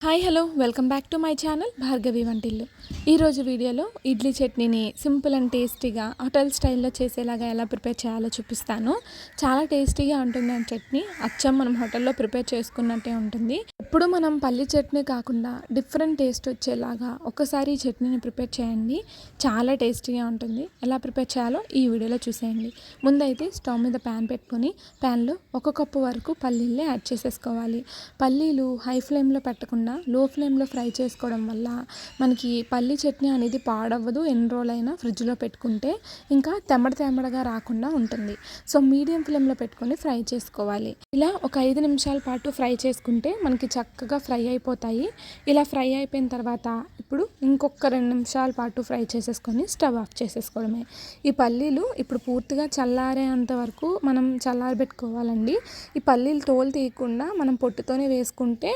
Hi hello welcome back to my channel Bhargavi వంటిల్లు. ఈరోజు వీడియోలో ఇడ్లీ చట్నీని సింపుల్ అండ్ టేస్టీగా హోటల్ స్టైల్లో చేసేలాగా ఎలా ప్రిపేర్ చేయాలో చూపిస్తాను. చాలా టేస్టీగా ఉంటుంది చట్నీ, అచ్చం మనం హోటల్లో ప్రిపేర్ చేసుకున్నట్టే ఉంటుంది. ఎప్పుడు మనం పల్లి చట్నీ కాకుండా డిఫరెంట్ టేస్ట్ వచ్చేలాగా ఒకసారి ఈ చట్నీని ప్రిపేర్ చేయండి. చాలా టేస్టీగా ఉంటుంది. ఎలా ప్రిపేర్ చేయాలో ఈ వీడియోలో చూసేయండి. ముందైతే స్టవ్ మీద ప్యాన్ పెట్టుకొని ప్యాన్లో 1 కప్పు వరకు పల్లీలు యాడ్ చేసేసుకోవాలి. పల్లీలు హై ఫ్లేమ్లో పెట్టకుండా లో ఫ్లేమ్లో ఫ్రై చేసుకోవడం వల్ల మనకి పల్లి చట్నీ అనేది పాడవ్వదు. ఎన్ని రోజులైనా ఫ్రిడ్జ్లో పెట్టుకుంటే ఇంకా తెమ్మడగా రాకుండా ఉంటుంది. సో మీడియం ఫ్లేమ్లో పెట్టుకొని ఫ్రై చేసుకోవాలి. ఇలా ఒక 5 నిమిషాల పాటు ఫ్రై చేసుకుంటే మనకి చక్కగా ఫ్రై అయిపోతాయి. ఇలా ఫ్రై అయిపోయిన తర్వాత ఇప్పుడు ఇంకొక 2 నిమిషాల పాటు ఫ్రై చేసేసుకొని స్టవ్ ఆఫ్ చేసేసుకోవడమే. ఈ పల్లీలు ఇప్పుడు పూర్తిగా చల్లారేంత వరకు మనం చల్లారబెట్టుకోవాలండి. ఈ పల్లీలు తోలు తీయకుండా మనం పొట్టుతోనే వేసుకుంటే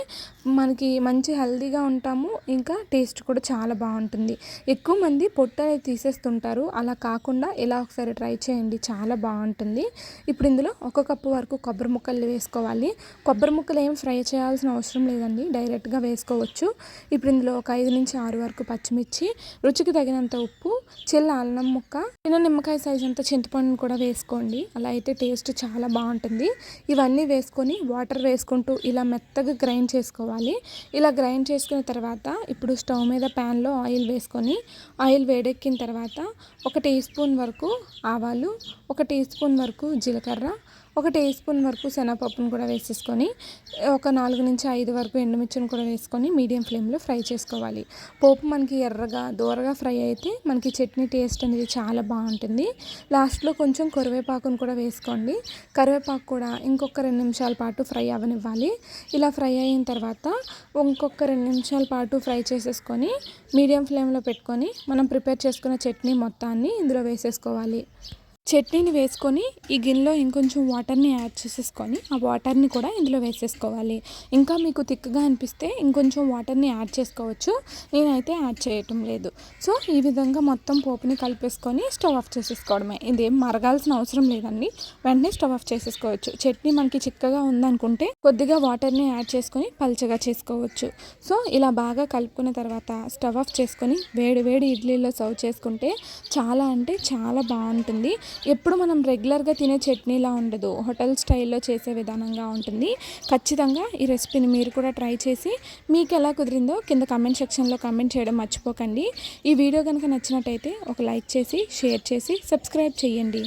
మనకి మంచి హెల్తీగా ఉంటాము. ఇంకా టేస్ట్ కూడా చాలా బాగుంటుంది. ఎక్కువ మంది పొట్టు అనేది తీసేస్తుంటారు. అలా కాకుండా ఇలా ఒకసారి ట్రై చేయండి, చాలా బాగుంటుంది. ఇప్పుడు ఇందులో 1 కప్పు వరకు కొబ్బరి ముక్కలు వేసుకోవాలి. కొబ్బరి ముక్కలు ఏం ఫ్రై చేయాల్సిన అవసరం లేదండి, డైరెక్ట్గా వేసుకోవచ్చు. ఇప్పుడు ఇందులో ఒక 5 నుంచి 6 వరకు పచ్చిమిర్చి, రుచికి తగినంత ఉప్పు, చిన్న అల్లం ముక్క, చిన్న నిమ్మకాయ సైజ్ అంత చింతపండును కూడా వేసుకోండి. అలా అయితే టేస్ట్ చాలా బాగుంటుంది. ఇవన్నీ వేసుకొని వాటర్ వేసుకుంటూ ఇలా మెత్తగా గ్రైండ్ చేసుకోవాలి. ఇలా గ్రైండ్ చేసుకున్న తర్వాత ఇప్పుడు స్టవ్ మీద ప్యాన్లో ఆయిల్ వేసుకొని ఆయిల్ వేడెక్కిన తర్వాత 1 టీ స్పూన్ వరకు ఆవాలు, 1 టీ స్పూన్ వరకు జీలకర్ర, 1 టీ స్పూన్ వరకు శనగపప్పును కూడా వేసేసుకొని ఒక 4 నుంచి 5 వరకు ఎండుమిర్చిని కూడా వేసుకొని మీడియం ఫ్లేమ్లో ఫ్రై చేసుకోవాలి. పోపు మనకి ఎర్రగా దోరగా ఫ్రై అయితే మనకి చట్నీ టేస్ట్ అనేది చాలా బాగుంటుంది. లాస్ట్లో కొంచెం కరివేపాకును కూడా వేసుకోండి. కరివేపాకు కూడా ఇంకొక 2 నిమిషాల పాటు ఫ్రై అవ్వనివ్వాలి. ఇలా ఫ్రై అయిన తర్వాత ఇంకొక 2 నిమిషాల పాటు ఫ్రై చేసేసుకొని మీడియం ఫ్లేమ్లో పెట్టుకొని మనం ప్రిపేర్ చేసుకున్న చట్నీ మొత్తాన్ని ఇందులో వేసేసుకోవాలి. చట్నీని వేసుకొని ఈ గిన్నెలో ఇంకొంచెం వాటర్ని యాడ్ చేసేసుకొని ఆ వాటర్ని కూడా ఇందులో వేసేసుకోవాలి. ఇంకా మీకు థిక్గా అనిపిస్తే ఇంకొంచెం వాటర్ని యాడ్ చేసుకోవచ్చు. నేనైతే యాడ్ చేయటం లేదు. సో ఈ విధంగా మొత్తం పోపుని కలిపేసుకొని స్టవ్ ఆఫ్ చేసేసుకోవడమే. ఇదేం మరగాల్సిన అవసరం లేదండి, వెంటనే స్టవ్ ఆఫ్ చేసేసుకోవచ్చు. చట్నీ మనకి చిక్కగా ఉందనుకుంటే కొద్దిగా వాటర్ని యాడ్ చేసుకొని పల్చగా చేసుకోవచ్చు. సో ఇలా బాగా కలుపుకున్న తర్వాత స్టవ్ ఆఫ్ చేసుకొని వేడి వేడి ఇడ్లీలో సర్వ్ చేసుకుంటే చాలా అంటే చాలా బాగుంటుంది. ఎప్పుడు మనం రెగ్యులర్గా తినే చట్నీలా ఉండదు, హోటల్ స్టైల్లో చేసే విధానంగా ఉంటుంది. ఖచ్చితంగా ఈ రెసిపీని మీరు కూడా ట్రై చేసి మీకు ఎలా కుదిరిందో కింద కామెంట్ సెక్షన్లో కామెంట్ చేయడం మర్చిపోకండి. ఈ వీడియో కనుక నచ్చినట్టయితే ఒక లైక్ చేసి షేర్ చేసి సబ్స్క్రైబ్ చేయండి.